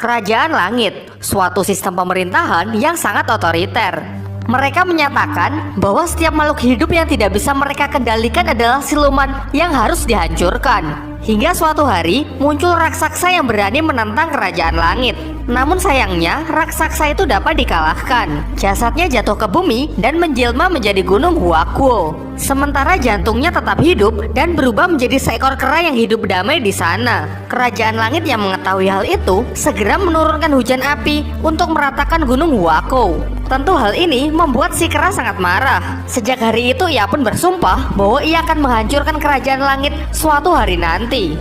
Kerajaan Langit, suatu sistem pemerintahan yang sangat otoriter. Mereka menyatakan bahwa setiap makhluk hidup yang tidak bisa mereka kendalikan adalah siluman yang harus dihancurkan. Hingga suatu hari muncul raksasa yang berani menentang kerajaan langit. Namun sayangnya raksasa itu dapat dikalahkan. Jasadnya jatuh ke bumi dan menjelma menjadi gunung Huakuo. Sementara jantungnya tetap hidup dan berubah menjadi seekor kera yang hidup damai di sana. Kerajaan langit yang mengetahui hal itu segera menurunkan hujan api untuk meratakan gunung Huakuo. Tentu hal ini membuat si kera sangat marah. Sejak hari itu ia pun bersumpah bahwa ia akan menghancurkan kerajaan langit suatu hari nanti.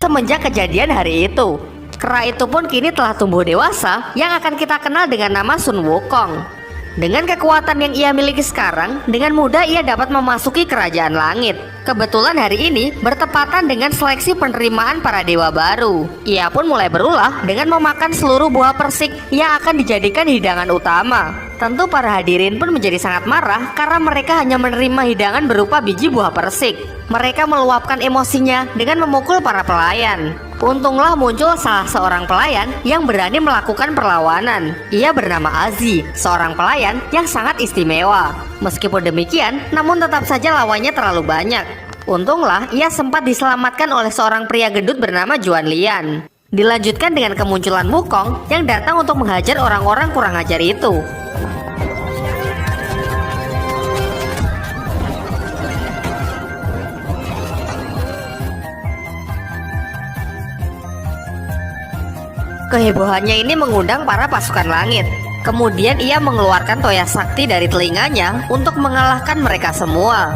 Semenjak kejadian hari itu, kera itu pun kini telah tumbuh dewasa yang akan kita kenal dengan nama Sun Wukong. Dengan kekuatan yang ia miliki sekarang, dengan mudah ia dapat memasuki kerajaan langit. Kebetulan hari ini bertepatan dengan seleksi penerimaan para dewa baru. Ia pun mulai berulah dengan memakan seluruh buah persik yang akan dijadikan hidangan utama. Tentu para hadirin pun menjadi sangat marah karena mereka hanya menerima hidangan berupa biji buah persik. Mereka meluapkan emosinya dengan memukul para pelayan. Untunglah muncul salah seorang pelayan yang berani melakukan perlawanan. Ia bernama Azi, seorang pelayan yang sangat istimewa. Meskipun demikian, namun tetap saja lawannya terlalu banyak. Untunglah ia sempat diselamatkan oleh seorang pria gendut bernama Juan Lian. Dilanjutkan dengan kemunculan Wukong yang datang untuk menghajar orang-orang kurang ajar itu. Kehebohannya ini mengundang para pasukan langit. Kemudian ia mengeluarkan toya sakti dari telinganya untuk mengalahkan mereka semua.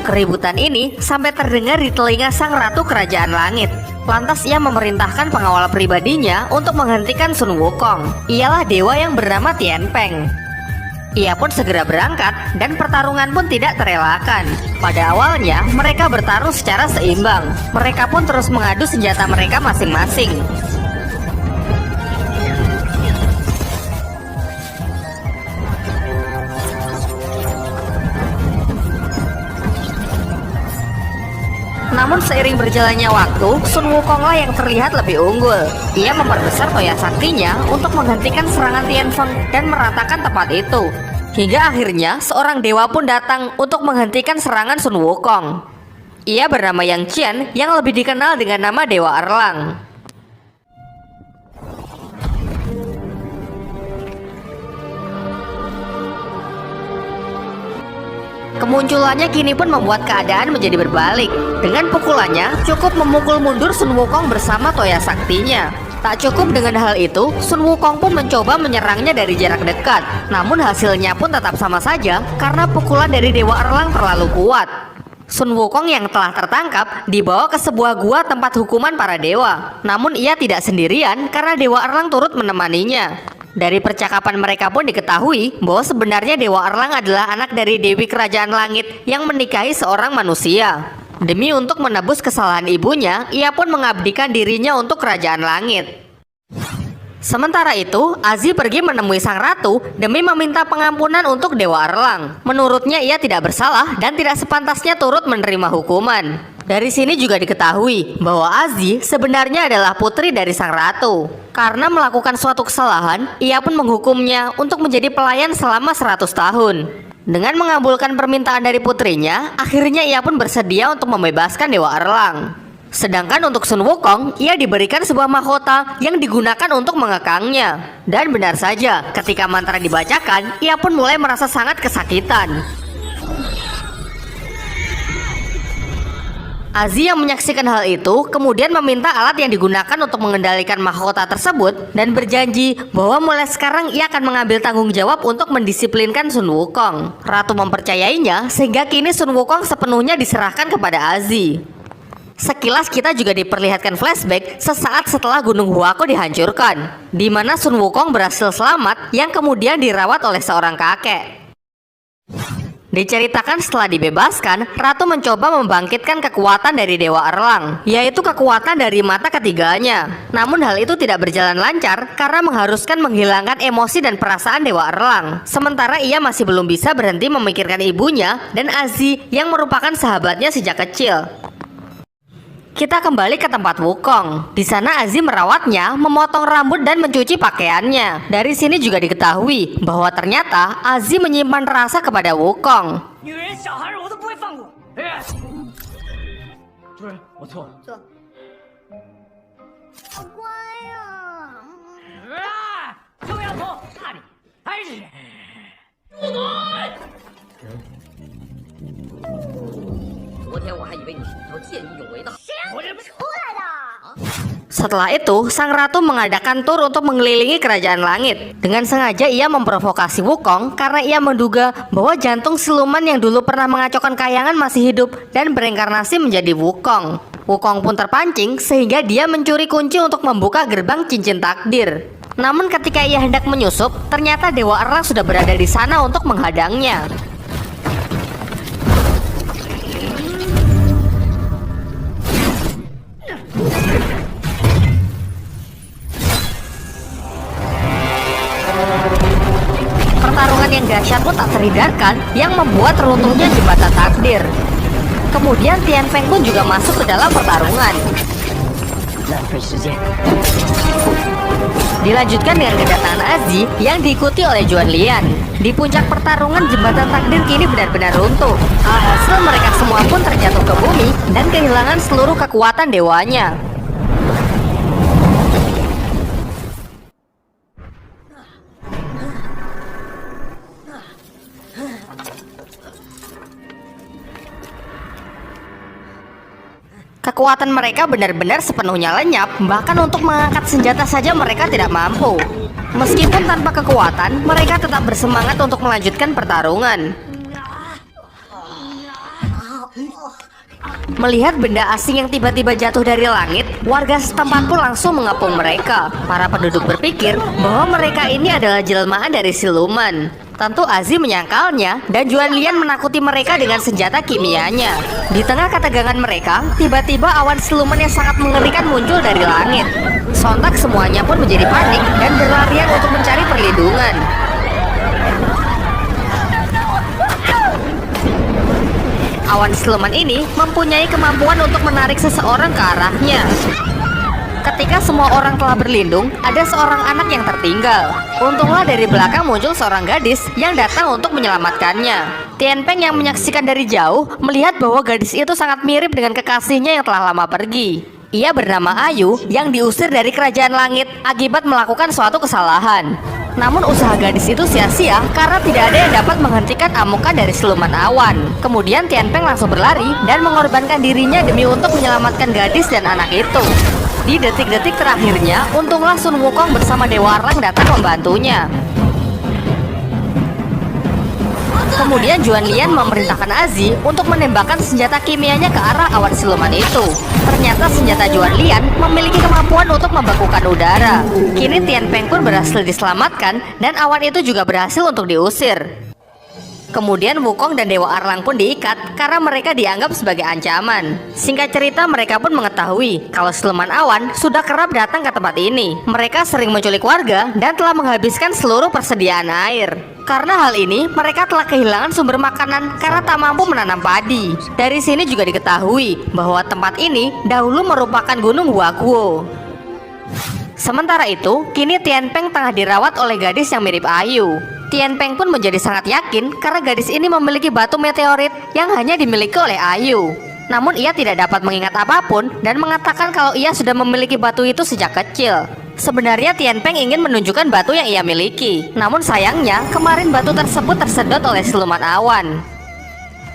Keributan ini sampai terdengar di telinga sang ratu kerajaan langit. Lantas ia memerintahkan pengawal pribadinya untuk menghentikan Sun Wukong. Ialah dewa yang bernama Tianpeng. Ia pun segera berangkat dan pertarungan pun tidak terelakkan. Pada awalnya mereka bertarung secara seimbang. Mereka pun terus mengadu senjata mereka masing-masing. Namun seiring berjalannya waktu, Sun Wukonglah yang terlihat lebih unggul. Ia memperbesar toya saktinya untuk menghentikan serangan Tianfeng dan meratakan tempat itu. Hingga akhirnya seorang dewa pun datang untuk menghentikan serangan Sun Wukong. Ia bernama Yang Qian yang lebih dikenal dengan nama Dewa Erlang. Kemunculannya kini pun membuat keadaan menjadi berbalik. Dengan pukulannya cukup memukul mundur Sun Wukong bersama toya saktinya. Tak cukup dengan hal itu, Sun Wukong pun mencoba menyerangnya dari jarak dekat. Namun hasilnya pun tetap sama saja karena pukulan dari Dewa Erlang terlalu kuat. Sun Wukong yang telah tertangkap dibawa ke sebuah gua tempat hukuman para dewa. Namun ia tidak sendirian karena Dewa Erlang turut menemaninya. Dari percakapan mereka pun diketahui bahwa sebenarnya Dewa Erlang adalah anak dari Dewi Kerajaan Langit yang menikahi seorang manusia. Demi untuk menebus kesalahan ibunya, ia pun mengabdikan dirinya untuk Kerajaan Langit. Sementara itu, Azi pergi menemui sang ratu demi meminta pengampunan untuk Dewa Erlang. Menurutnya ia tidak bersalah dan tidak sepantasnya turut menerima hukuman. Dari sini juga diketahui bahwa Azi sebenarnya adalah putri dari sang ratu. Karena melakukan suatu kesalahan, ia pun menghukumnya untuk menjadi pelayan selama 100 tahun. Dengan mengabulkan permintaan dari putrinya, akhirnya ia pun bersedia untuk membebaskan Dewa Erlang. Sedangkan untuk Sun Wukong, ia diberikan sebuah mahkota yang digunakan untuk mengekangnya. Dan benar saja, ketika mantra dibacakan, ia pun mulai merasa sangat kesakitan. Azi yang menyaksikan hal itu kemudian meminta alat yang digunakan untuk mengendalikan mahkota tersebut dan berjanji bahwa mulai sekarang ia akan mengambil tanggung jawab untuk mendisiplinkan Sun Wukong. Ratu mempercayainya sehingga kini Sun Wukong sepenuhnya diserahkan kepada Azi. Sekilas kita juga diperlihatkan flashback sesaat setelah Gunung Huakuo dihancurkan, di mana Sun Wukong berhasil selamat yang kemudian dirawat oleh seorang kakek. Diceritakan setelah dibebaskan, Ratu mencoba membangkitkan kekuatan dari Dewa Erlang, yaitu kekuatan dari mata ketiganya. Namun hal itu tidak berjalan lancar karena mengharuskan menghilangkan emosi dan perasaan Dewa Erlang. Sementara ia masih belum bisa berhenti memikirkan ibunya dan Azi yang merupakan sahabatnya sejak kecil. Kita kembali ke tempat Wukong. Di sana Azi merawatnya, memotong rambut dan mencuci pakaiannya. Dari sini juga diketahui bahwa ternyata Azi menyimpan rasa kepada Wukong. 女人、小孩我都不会放过。主人，我错了。坐。好乖呀、臭丫头，那里还是昨天我还以为你是一条见义勇为的。谁让你出来的？ Setelah itu, sang ratu mengadakan tur untuk mengelilingi kerajaan langit. Dengan sengaja ia memprovokasi Wukong karena ia menduga bahwa jantung siluman yang dulu pernah mengacaukan kayangan masih hidup dan bereinkarnasi menjadi Wukong. Wukong pun terpancing sehingga dia mencuri kunci untuk membuka gerbang cincin takdir. Namun ketika ia hendak menyusup, ternyata Dewa Erlang sudah berada di sana untuk menghadangnya. Pertarungan yang dahsyat pun tak terhindarkan yang membuat runtuhnya jembatan takdir. Kemudian Tian Peng pun juga masuk ke dalam pertarungan. Dilanjutkan dengan kedatangan Azi yang diikuti oleh Juan Lian. Di puncak pertarungan jembatan takdir kini benar-benar runtuh. Alhasil mereka semua pun terjatuh ke bumi dan kehilangan seluruh kekuatan dewanya. Kekuatan mereka benar-benar sepenuhnya lenyap, bahkan untuk mengangkat senjata saja mereka tidak mampu. Meskipun tanpa kekuatan, mereka tetap bersemangat untuk melanjutkan pertarungan. Melihat benda asing yang tiba-tiba jatuh dari langit, warga setempat pun langsung mengepung mereka. Para penduduk berpikir bahwa mereka ini adalah jelmaan dari siluman. Tentu Azi menyangkalnya dan Juan Lian menakuti mereka dengan senjata kimianya. Di tengah ketegangan mereka, tiba-tiba awan siluman yang sangat mengerikan muncul dari langit. Sontak semuanya pun menjadi panik dan berlarian untuk mencari perlindungan. Awan siluman ini mempunyai kemampuan untuk menarik seseorang ke arahnya. Ketika semua orang telah berlindung, ada seorang anak yang tertinggal. Untunglah dari belakang muncul seorang gadis yang datang untuk menyelamatkannya. Tian Peng yang menyaksikan dari jauh melihat bahwa gadis itu sangat mirip dengan kekasihnya yang telah lama pergi. Ia bernama Ayu yang diusir dari kerajaan langit akibat melakukan suatu kesalahan. Namun usaha gadis itu sia-sia karena tidak ada yang dapat menghentikan amukan dari siluman awan. Kemudian Tian Peng langsung berlari dan mengorbankan dirinya demi untuk menyelamatkan gadis dan anak itu. Di detik-detik terakhirnya, untunglah Sun Wukong bersama Dewa Erlang datang membantunya. Kemudian Juan Lian memerintahkan Azi untuk menembakkan senjata kimianya ke arah awan siluman itu. Ternyata senjata Juan Lian memiliki kemampuan untuk membekukan udara. Kini Tian Peng pun berhasil diselamatkan dan awan itu juga berhasil untuk diusir. Kemudian Wukong dan Dewa Erlang pun diikat karena mereka dianggap sebagai ancaman. Singkat cerita, mereka pun mengetahui kalau siluman awan sudah kerap datang ke tempat ini. Mereka sering menculik warga dan telah menghabiskan seluruh persediaan air. Karena hal ini, mereka telah kehilangan sumber makanan karena tak mampu menanam padi. Dari sini juga diketahui bahwa tempat ini dahulu merupakan Gunung Huaguo. Sementara itu, kini Tian Peng tengah dirawat oleh gadis yang mirip Ayu. Tian Peng pun menjadi sangat yakin karena gadis ini memiliki batu meteorit yang hanya dimiliki oleh Ayu. Namun ia tidak dapat mengingat apapun dan mengatakan kalau ia sudah memiliki batu itu sejak kecil. Sebenarnya Tian Peng ingin menunjukkan batu yang ia miliki. Namun sayangnya kemarin batu tersebut tersedot oleh siluman awan.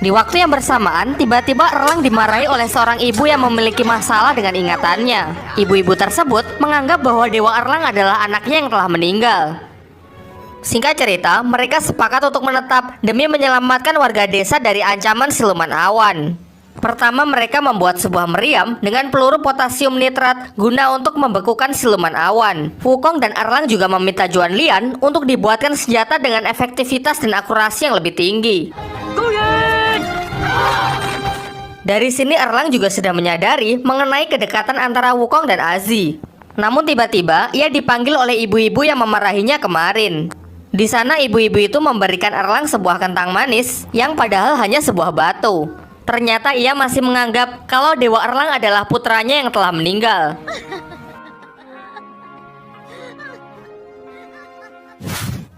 Di waktu yang bersamaan, tiba-tiba Erlang dimarahi oleh seorang ibu yang memiliki masalah dengan ingatannya. Ibu-ibu tersebut menganggap bahwa Dewa Erlang adalah anaknya yang telah meninggal. Singkat cerita, mereka sepakat untuk menetap demi menyelamatkan warga desa dari ancaman siluman awan. Pertama, mereka membuat sebuah meriam dengan peluru potasium nitrat guna untuk membekukan siluman awan. Wukong dan Erlang juga meminta Juan Lian untuk dibuatkan senjata dengan efektivitas dan akurasi yang lebih tinggi. Dari sini Erlang juga sudah menyadari mengenai kedekatan antara Wukong dan Azi. Namun tiba-tiba ia dipanggil oleh ibu-ibu yang memarahinya kemarin. Di sana ibu-ibu itu memberikan Erlang sebuah kentang manis yang padahal hanya sebuah batu. Ternyata ia masih menganggap kalau Dewa Erlang adalah putranya yang telah meninggal.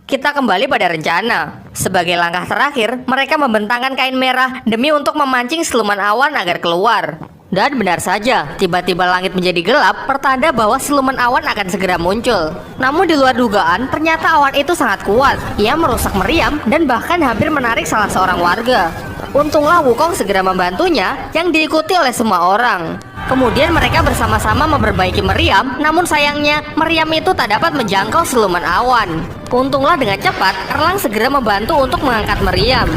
Kita kembali pada rencana. Sebagai langkah terakhir, mereka membentangkan kain merah demi untuk memancing siluman awan agar keluar. Dan benar saja, tiba-tiba langit menjadi gelap, pertanda bahwa siluman awan akan segera muncul. Namun di luar dugaan, ternyata awan itu sangat kuat. Ia merusak meriam dan bahkan hampir menarik salah seorang warga. Untunglah Wukong segera membantunya, yang diikuti oleh semua orang. Kemudian mereka bersama-sama memperbaiki meriam, namun sayangnya meriam itu tak dapat menjangkau siluman awan. Untunglah dengan cepat, Erlang segera membantu untuk mengangkat meriam.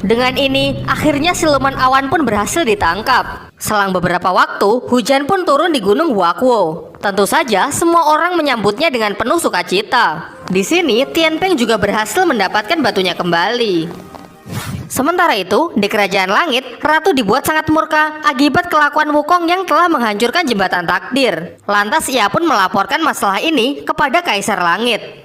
Dengan ini, akhirnya siluman awan pun berhasil ditangkap. Selang beberapa waktu, hujan pun turun di Gunung Huakwo. Tentu saja, semua orang menyambutnya dengan penuh sukacita. Di sini, Tianpeng juga berhasil mendapatkan batunya kembali. Sementara itu, di Kerajaan Langit, Ratu dibuat sangat murka akibat kelakuan Wukong yang telah menghancurkan jembatan takdir. Lantas ia pun melaporkan masalah ini kepada Kaisar Langit.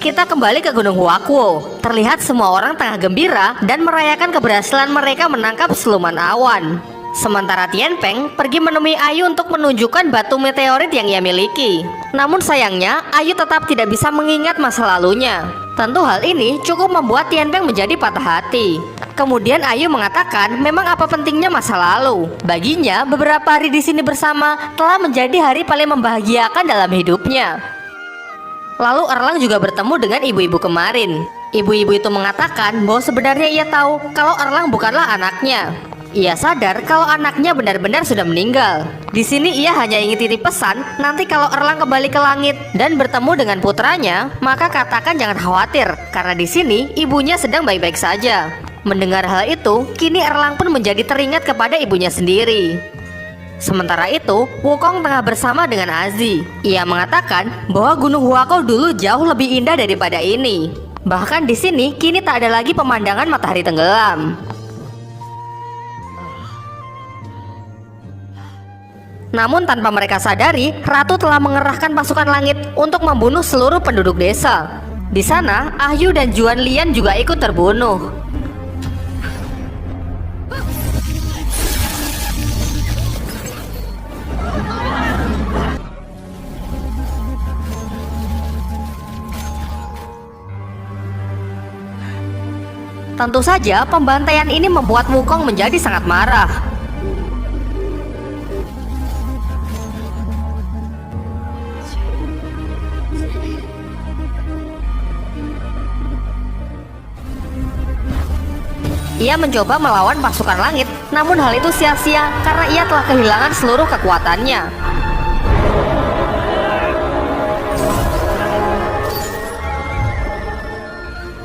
Kita kembali ke Gunung Huakwo. Terlihat semua orang tengah gembira dan merayakan keberhasilan mereka menangkap siluman awan. Sementara Tianpeng pergi menemui Ayu untuk menunjukkan batu meteorit yang ia miliki. Namun sayangnya, Ayu tetap tidak bisa mengingat masa lalunya. Tentu hal ini cukup membuat Tianpeng menjadi patah hati. Kemudian Ayu mengatakan memang apa pentingnya masa lalu. Baginya, beberapa hari di sini bersama telah menjadi hari paling membahagiakan dalam hidupnya. Lalu Erlang juga bertemu dengan ibu-ibu kemarin. Ibu-ibu itu mengatakan bahwa sebenarnya ia tahu kalau Erlang bukanlah anaknya. Ia sadar kalau anaknya benar-benar sudah meninggal. Di sini ia hanya ingin titip pesan, nanti kalau Erlang kembali ke langit dan bertemu dengan putranya, maka katakan jangan khawatir, karena di sini ibunya sedang baik-baik saja. Mendengar hal itu, kini Erlang pun menjadi teringat kepada ibunya sendiri. Sementara itu, Wukong tengah bersama dengan Azi. Ia mengatakan bahwa Gunung Huakwo dulu jauh lebih indah daripada ini. Bahkan di sini kini tak ada lagi pemandangan matahari tenggelam. Namun tanpa mereka sadari, Ratu telah mengerahkan pasukan langit untuk membunuh seluruh penduduk desa. Di sana, Ahyu dan Juan Lian juga ikut terbunuh. Tentu saja, pembantaian ini membuat Wukong menjadi sangat marah. Ia mencoba melawan pasukan langit, namun hal itu sia-sia karena ia telah kehilangan seluruh kekuatannya.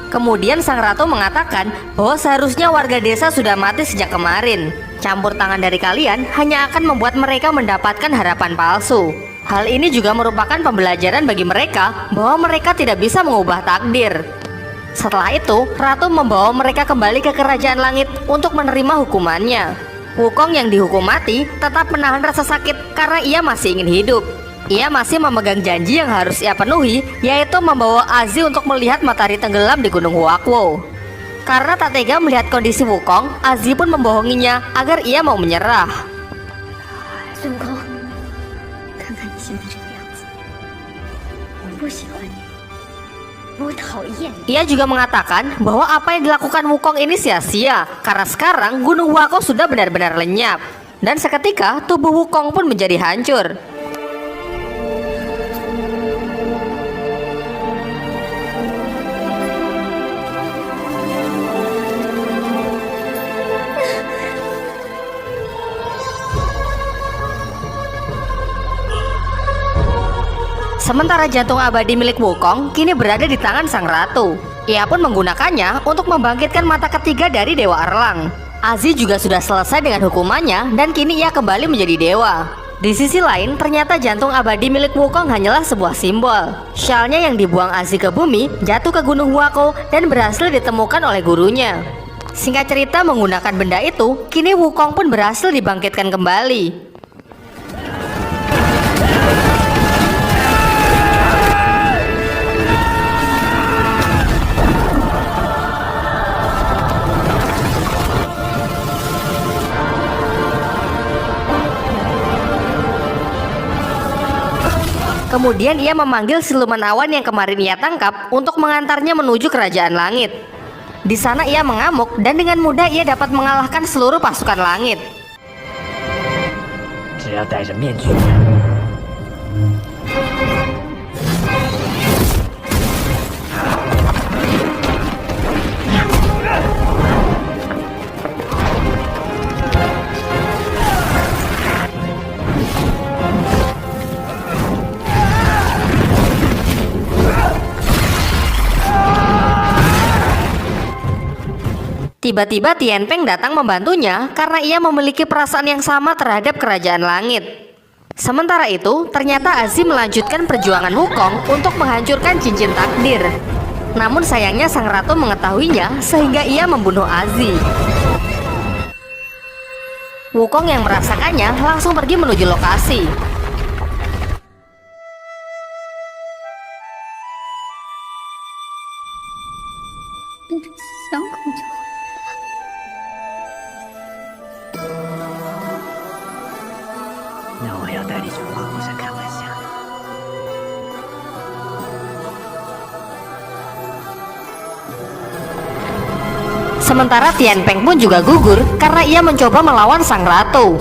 Kemudian sang ratu mengatakan bahwa seharusnya warga desa sudah mati sejak kemarin. Campur tangan dari kalian hanya akan membuat mereka mendapatkan harapan palsu. Hal ini juga merupakan pembelajaran bagi mereka bahwa mereka tidak bisa mengubah takdir. Setelah itu, Ratu membawa mereka kembali ke Kerajaan Langit untuk menerima hukumannya. Wukong yang dihukum mati tetap menahan rasa sakit karena ia masih ingin hidup. Ia masih memegang janji yang harus ia penuhi, yaitu membawa Azi untuk melihat matahari tenggelam di Gunung Huakwo. Karena tak tega melihat kondisi Wukong, Azi pun membohonginya agar ia mau menyerah. Ia juga mengatakan bahwa apa yang dilakukan Wukong ini sia-sia karena sekarang Gunung Huakwo sudah benar-benar lenyap. Dan seketika tubuh Wukong pun menjadi hancur. Sementara jantung abadi milik Wukong kini berada di tangan sang ratu. Ia pun menggunakannya untuk membangkitkan mata ketiga dari Dewa Erlang. Azi juga sudah selesai dengan hukumannya dan kini ia kembali menjadi dewa. Di sisi lain, ternyata jantung abadi milik Wukong hanyalah sebuah simbol. Syalnya yang dibuang Azi ke bumi jatuh ke Gunung Huako dan berhasil ditemukan oleh gurunya. Singkat cerita, menggunakan benda itu, kini Wukong pun berhasil dibangkitkan kembali. Kemudian ia memanggil siluman awan yang kemarin ia tangkap untuk mengantarnya menuju kerajaan langit. Di sana ia mengamuk dan dengan mudah ia dapat mengalahkan seluruh pasukan langit. 只要戴着面具， Tiba-tiba Tian Peng datang membantunya karena ia memiliki perasaan yang sama terhadap kerajaan langit. Sementara itu, ternyata Azi melanjutkan perjuangan Wukong untuk menghancurkan cincin takdir. Namun sayangnya sang ratu mengetahuinya sehingga ia membunuh Azi. Wukong yang merasakannya langsung pergi menuju lokasi. Sementara Tian Peng pun juga gugur karena ia mencoba melawan sang ratu.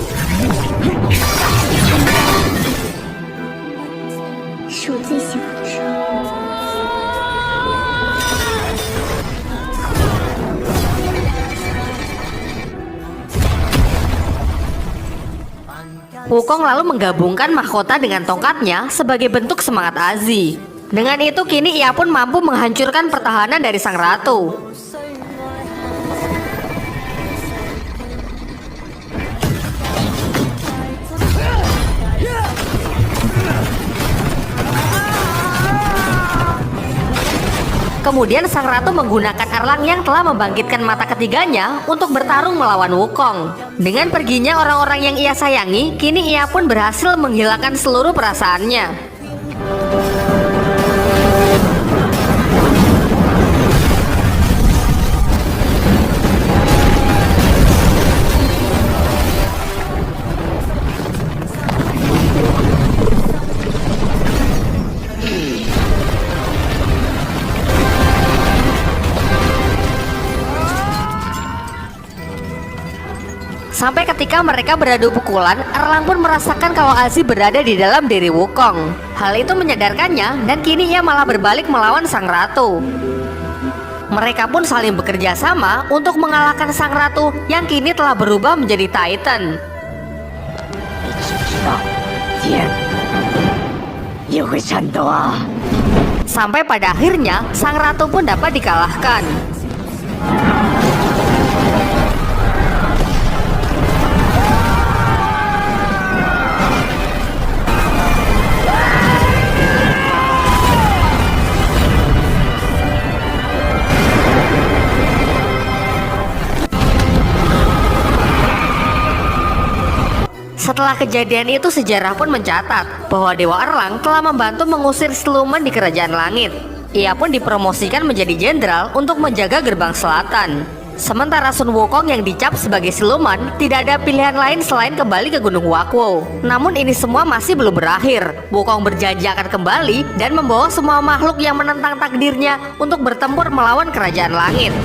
Wukong lalu menggabungkan mahkota dengan tongkatnya sebagai bentuk semangat Azi. Dengan itu kini ia pun mampu menghancurkan pertahanan dari sang ratu. Kemudian sang ratu menggunakan Erlang yang telah membangkitkan mata ketiganya untuk bertarung melawan Wukong. Dengan perginya orang-orang yang ia sayangi, kini ia pun berhasil menghilangkan seluruh perasaannya. Sampai ketika mereka beradu pukulan, Erlang pun merasakan kalau Azi berada di dalam diri Wukong. Hal itu menyadarkannya dan kini ia malah berbalik melawan sang ratu. Mereka pun saling bekerja sama untuk mengalahkan sang ratu yang kini telah berubah menjadi Titan. Sampai pada akhirnya, sang ratu pun dapat dikalahkan. Setelah kejadian itu, sejarah pun mencatat bahwa Dewa Erlang telah membantu mengusir siluman di Kerajaan Langit. Ia pun dipromosikan menjadi jenderal untuk menjaga gerbang selatan. Sementara Sun Wukong yang dicap sebagai siluman tidak ada pilihan lain selain kembali ke Gunung Huakuo. Namun ini semua masih belum berakhir. Wukong berjanji akan kembali dan membawa semua makhluk yang menentang takdirnya untuk bertempur melawan Kerajaan Langit.